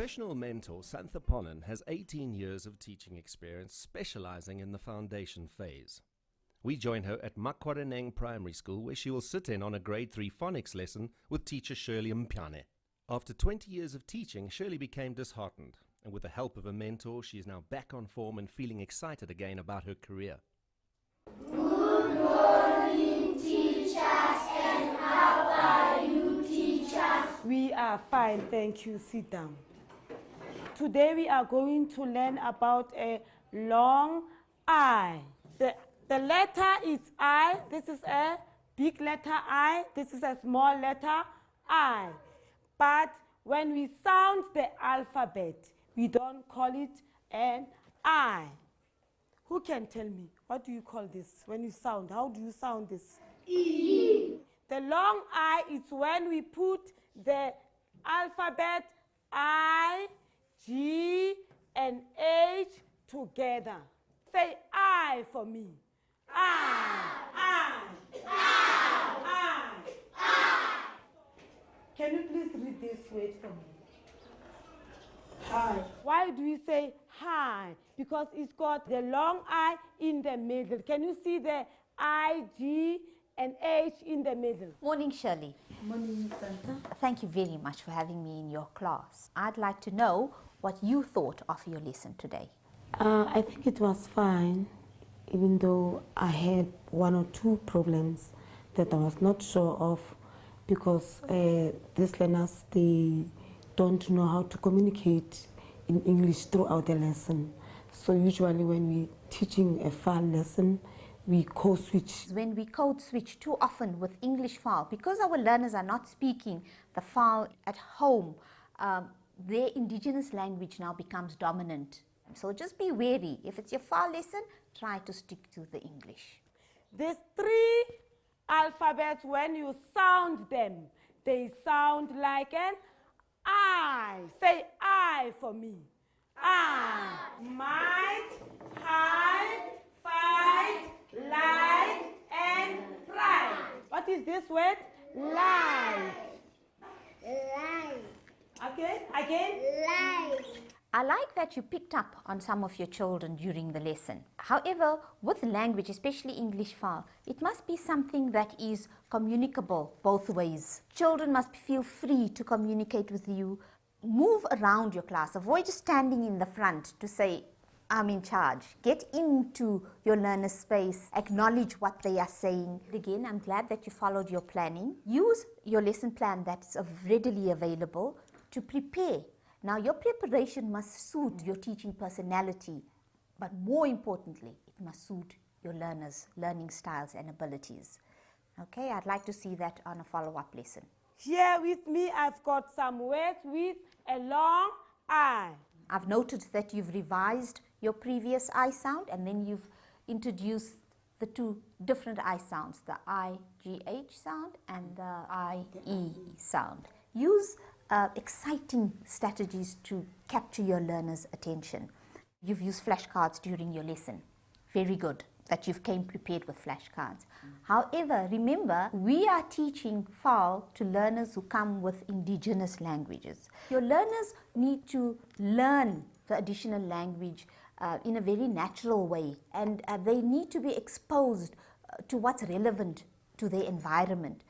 Professional mentor Santha Ponnen has 18 years of teaching experience specializing in the foundation phase. We join her at Makgwaraneng Primary School, where she will sit in on a grade 3 phonics lesson with teacher Shirley Mpiane. After 20 years of teaching, Shirley became disheartened, and with the help of a mentor, she is now back on form and feeling excited again about her career. Good morning, teachers, and how are you, teachers? We are fine, thank you. Sit down. Today we are going to learn about a long I. The letter is I. This is a big letter I. This is a small letter I. But when we sound the alphabet, we don't call it an I. Who can tell me? What do you call this when you sound? How do you sound this? E. The long I is when we put the alphabet I, G, and H together. Say I for me. I. Can you please read this word for me? Hi. Why do we say hi? Because it's got the long I in the middle. Can you see the I, G, and H in the middle? Morning, Shirley. Morning, Santa. Thank you very much for having me in your class. I'd like to know what you thought of your lesson today. I think it was fine, even though I had one or two problems that I was not sure of, because these learners, they don't know how to communicate in English throughout the lesson. So usually when we're teaching a file lesson, we code switch. When we code switch too often with English file, because our learners are not speaking the file at home, their indigenous language now becomes dominant. So just be wary. If it's your file lesson, try to stick to the English. These three alphabets, when you sound them, they sound like an I. Say I for me. I. Might, hide, fight, light, and pride. What is this word? Light. Light. Okay, again? Light. I like that you picked up on some of your children during the lesson. However, with language, especially English file, it must be something that is communicable both ways. Children must feel free to communicate with you. Move around your class. Avoid just standing in the front to say, I'm in charge. Get into your learner space. Acknowledge what they are saying. Again, I'm glad that you followed your planning. Use your lesson plan that's readily available to prepare. Now, your preparation must suit your teaching personality, but more importantly, it must suit your learners' learning styles and abilities. Okay, I'd like to see that on a follow-up lesson. Here with me, I've got some words with a long I. I've noted that you've revised your previous I sound, and then you've introduced the two different I sounds, the I-G-H sound and the I-E sound. Use exciting strategies to capture your learners' attention. You've used flashcards during your lesson. Very good that you've came prepared with flashcards. However, remember, we are teaching FAL to learners who come with indigenous languages. Your learners need to learn the additional language in a very natural way, and they need to be exposed to what's relevant to their environment.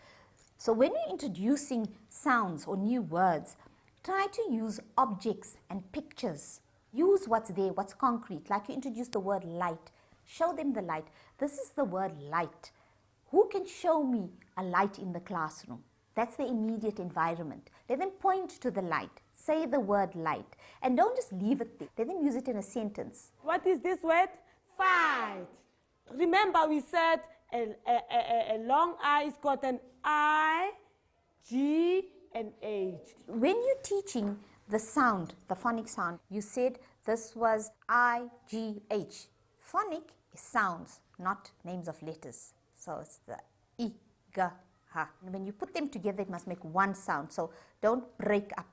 So when you're introducing sounds or new words, try to use objects and pictures. Use what's there, what's concrete. Like you introduce the word light. Show them the light. This is the word light. Who can show me a light in the classroom? That's the immediate environment. Let them point to the light. Say the word light. And don't just leave it there. Let them use it in a sentence. What is this word? Fight. Remember, we said a long I is got an I, G, and H. When you're teaching the sound, the phonic sound, you said this was I, G, H. Phonic is sounds, not names of letters. So it's the I, G, H. And when you put them together, it must make one sound. So don't break up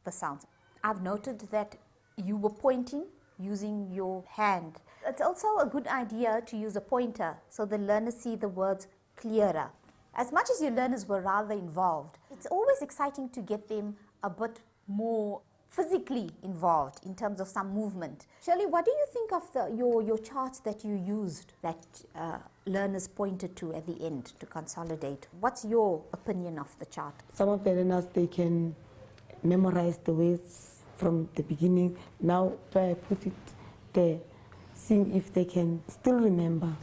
the sounds. I've noted that you were pointing using your hand. It's also a good idea to use a pointer so the learners see the words clearer. As much as your learners were rather involved, it's always exciting to get them a bit more physically involved in terms of some movement. Shirley, what do you think of your charts that you used that learners pointed to at the end to consolidate? What's your opinion of the chart? Some of the learners, they can memorize the words from the beginning. Now I put it there, seeing if they can still remember.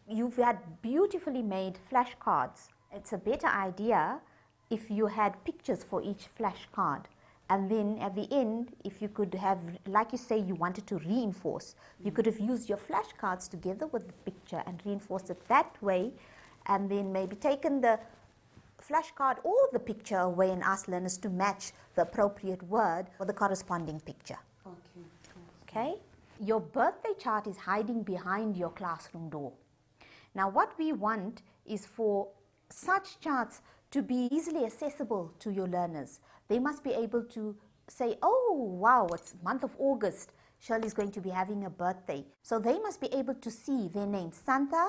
You've had beautifully made flashcards. It's a better idea if you had pictures for each flashcard. And then at the end, if you could have, like you say, you wanted to reinforce, you could have used your flashcards together with the picture and reinforced it that way, and then maybe taken the flashcard or the picture away and asked learners to match the appropriate word or the corresponding picture. Okay? Your birthday chart is hiding behind your classroom door. Now what we want is for such charts to be easily accessible to your learners. They must be able to say, oh wow, it's month of August, Shirley's going to be having a birthday. So they must be able to see their names. Santha,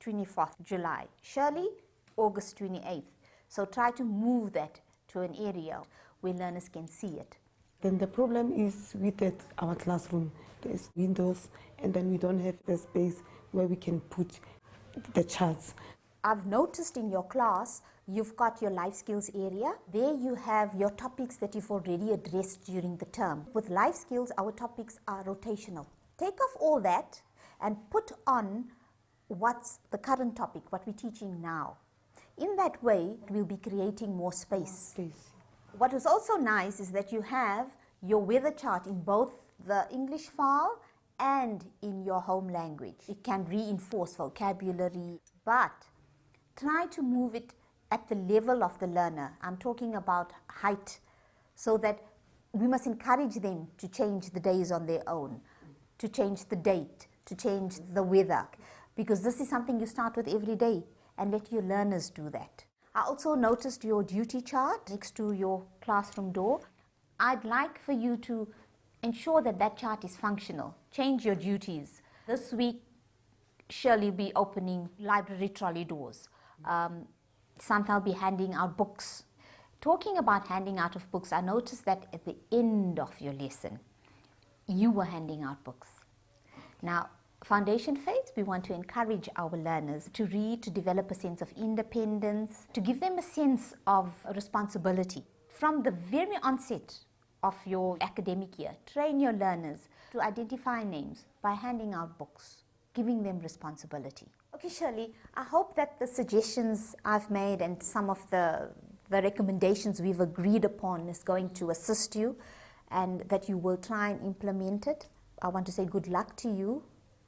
24th July. Shirley, August 28th. So try to move that to an area where learners can see it. Then the problem is with our classroom. There's windows, and then we don't have the space where we can put the charts. I've noticed in your class, you've got your life skills area. There you have your topics that you've already addressed during the term. With life skills, our topics are rotational. Take off all that and put on what's the current topic, what we're teaching now. In that way, we'll be creating more space. What was also nice is that you have your weather chart in both the English file and in your home language. It can reinforce vocabulary, but try to move it at the level of the learner. I'm talking about height, so that we must encourage them to change the days on their own, to change the date, to change the weather, because this is something you start with every day, and let your learners do that. I also noticed your duty chart next to your classroom door. I'd like for you to ensure that that chart is functional. Change your duties. This week, Shirley will be opening library trolley doors. Santha will be handing out books. Talking about handing out of books, I noticed that at the end of your lesson, you were handing out books. Now, foundation phase, we want to encourage our learners to read, to develop a sense of independence, to give them a sense of responsibility. From the very onset of your academic year, train your learners to identify names by handing out books, giving them responsibility. Okay, Shirley, I hope that the suggestions I've made and some of the recommendations we've agreed upon is going to assist you, and that you will try and implement it. I want to say good luck to you,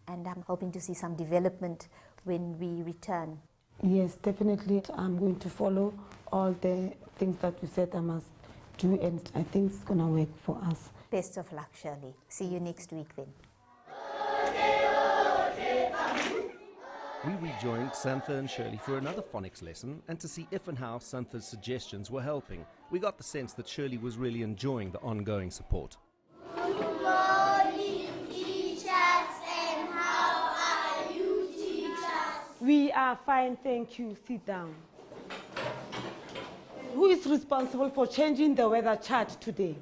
and I'm hoping to see some development when we return. Yes, definitely. I'm going to follow all the things that you said I must do, and I think it's going to work for us. Best of luck, Shirley. See you next week then. We rejoined Santha and Shirley for another phonics lesson and to see if and how Santha's suggestions were helping. We got the sense that Shirley was really enjoying the ongoing support. Good morning, teachers, and how are you, teachers? We are fine, thank you. Sit down. Who is responsible for changing the weather chart today?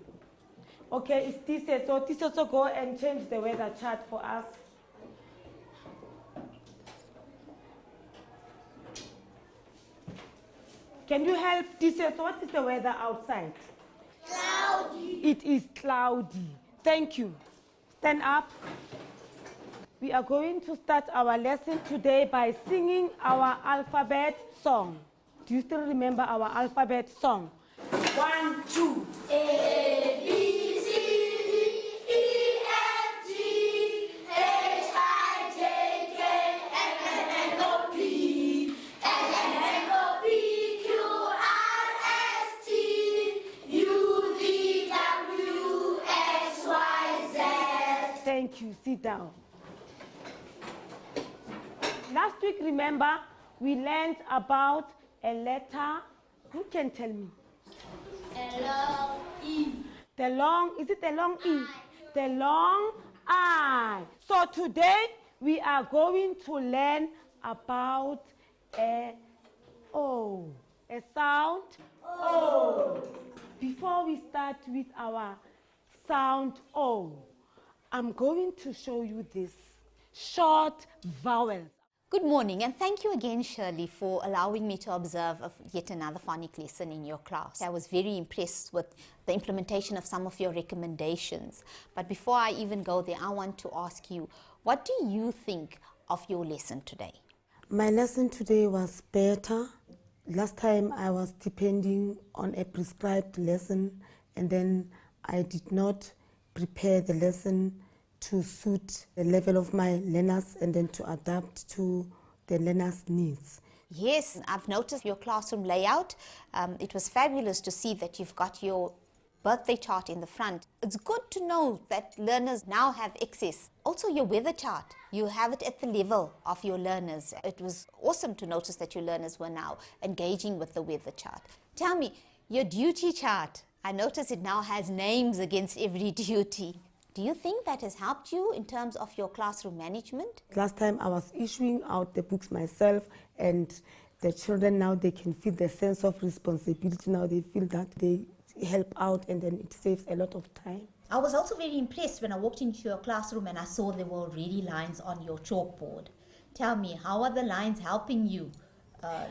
Okay, it's Tise. So Tise, also go and change the weather chart for us. Can you help Tise? So what is the weather outside? Cloudy. It is cloudy. Thank you. Stand up. We are going to start our lesson today by singing our alphabet song. Do you still remember our alphabet song? 1, 2. A, B, C, D, E, F, G, H, I, J, K, L, M, N, O, P, L, M, N, O, P, Q, R, S, T, U, V, W, X, Y, Z. Thank you. Sit down. Last week, remember, we learned about a letter. Who can tell me? L, E. The long, is it the long E? The long I. So today we are going to learn about a O. A sound O. Before we start with our sound O. I'm going to show you this short vowels. Good morning, and thank you again, Shirley, for allowing me to observe yet another phonic lesson in your class. I was very impressed with the implementation of some of your recommendations. But before I even go there, I want to ask you, what do you think of your lesson today? My lesson today was better. Last time I was depending on a prescribed lesson, and then I did not prepare the lesson to suit the level of my learners and then to adapt to the learners' needs. Yes, I've noticed your classroom layout. It was fabulous to see that you've got your birthday chart in the front. It's good to know that learners now have access. Also your weather chart, you have it at the level of your learners. It was awesome to notice that your learners were now engaging with the weather chart. Tell me, your duty chart, I notice it now has names against every duty. Do you think that has helped you in terms of your classroom management? Last time I was issuing out the books myself, and the children now they can feel the sense of responsibility. Now they feel that they help out, and then it saves a lot of time. I was also very impressed when I walked into your classroom and I saw there were already lines on your chalkboard. Tell me, how are the lines helping you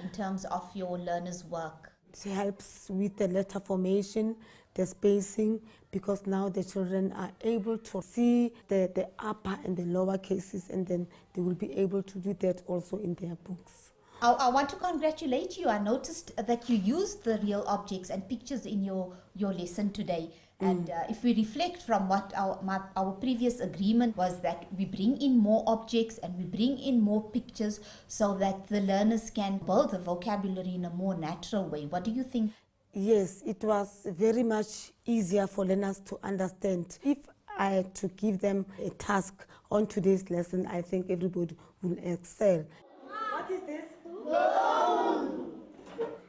in terms of your learners' work? It helps with the letter formation, the spacing, because now the children are able to see the upper and the lower cases, and then they will be able to do that also in their books. I want to congratulate you. I noticed that you used the real objects and pictures in your lesson today. And if we reflect from what our previous agreement was, that we bring in more objects and we bring in more pictures so that the learners can build the vocabulary in a more natural way. What do you think? Yes, it was very much easier for learners to understand. If I had to give them a task on today's lesson, I think everybody will excel. What is this?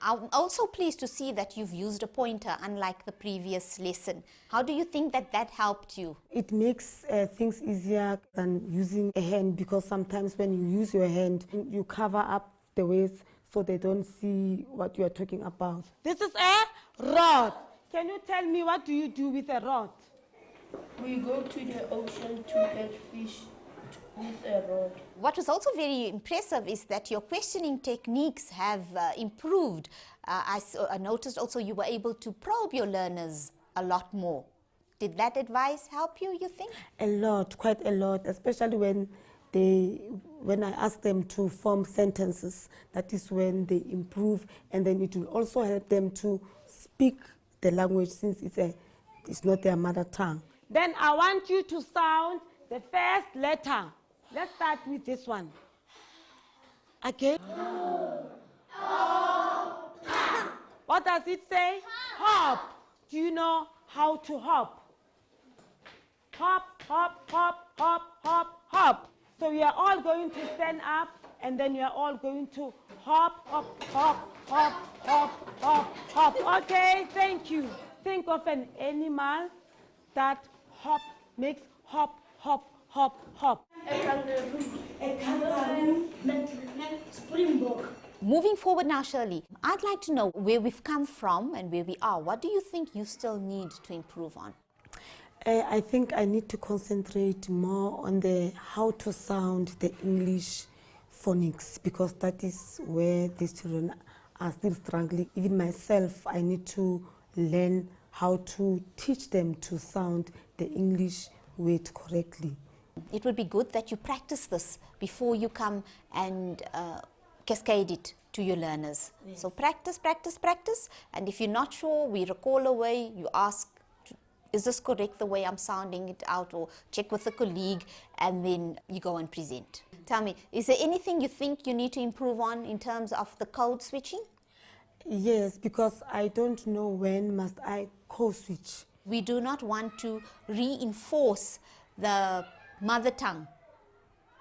I'm also pleased to see that you've used a pointer unlike the previous lesson. How do you think that that helped you? It makes things easier than using a hand, because sometimes when you use your hand, you cover up the words so they don't see what you are talking about. This is a rod. Can you tell me, what do you do with a rod? We go to the ocean to catch fish with a rod. What was also very impressive is that your questioning techniques have improved. I noticed also you were able to probe your learners a lot more. Did that advice help you, you think? A lot, quite a lot, especially when I ask them to form sentences. That is when they improve, and then it will also help them to speak the language, since it's not their mother tongue. Then I want you to sound the first letter. Let's start with this one. Okay? What does it say? Hop. Do you know how to hop? Hop, hop, hop, hop, hop, hop. So we are all going to stand up, and then we are all going to hop, hop, hop, hop, hop, hop, hop. Okay, thank you. Think of an animal that hop, makes hop, hop, hop, hop. A kangaroo, springbok. Moving forward now, Shirley, I'd like to know where we've come from and where we are. What do you think you still need to improve on? I think I need to concentrate more on how to sound the English phonics, because that is where these children are still struggling. Even myself, I need to learn how to teach them to sound the English word correctly. It would be good that you practice this before you come and cascade it to your learners. Yes. So practice, practice, practice. And if you're not sure, we recall away, you ask, is this correct the way I'm sounding it out, or check with a colleague, and then you go and present. Tell me, is there anything you think you need to improve on in terms of the code switching? Yes, because I don't know when must I code switch. We do not want to reinforce the mother tongue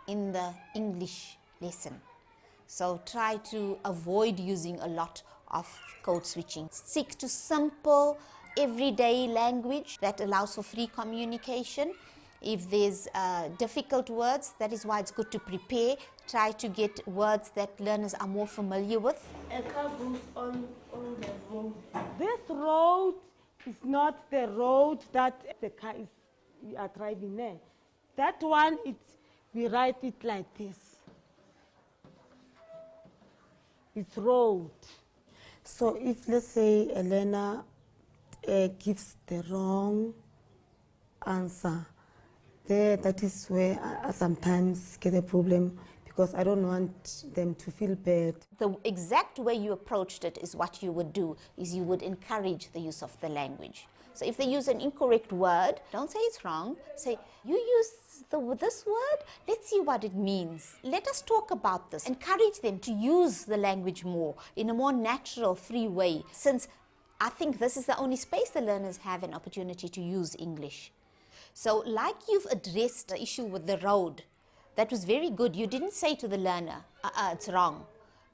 in the English lesson. So try to avoid using a lot of code switching. Stick to simple, everyday language that allows for free communication. If there's difficult words, that is why it's good to prepare. Try to get words that learners are more familiar with. A car goes on the road. This road It's not the road that the car is, we are driving there. That one, we write it like this. It's road. So if, let's say, a learner gives the wrong answer, that is where I sometimes get a problem, because I don't want them to feel bad. The exact way you approached it is what you would do, is you would encourage the use of the language. So if they use an incorrect word, don't say it's wrong. Say, you use this word, let's see what it means. Let us talk about this. Encourage them to use the language more, in a more natural, free way, since I think this is the only space the learners have an opportunity to use English. So like you've addressed the issue with the road, that was very good. You didn't say to the learner, it's wrong.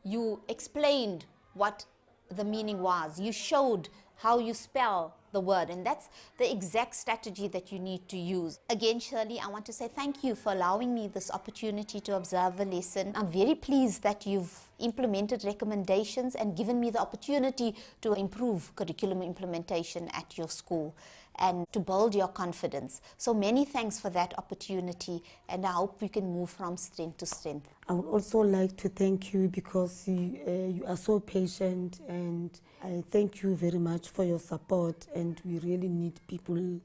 You explained what the meaning was. You showed how you spell the word, and that's the exact strategy that you need to use. Again, Shirley, I want to say thank you for allowing me this opportunity to observe the lesson. I'm very pleased that you've implemented recommendations and given me the opportunity to improve curriculum implementation at your school and to build your confidence. So many thanks for that opportunity, and I hope we can move from strength to strength. I would also like to thank you, because you are so patient, and I thank you very much for your support, and we really need people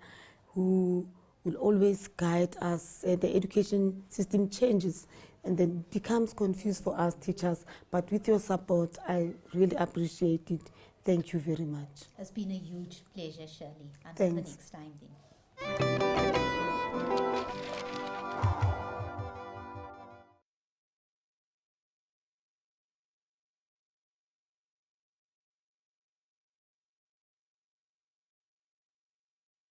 who will always guide us. The education system changes and then becomes confused for us teachers, but with your support, I really appreciate it. Thank you very much. It's been a huge pleasure, Shirley. Until the Thanks. next time then.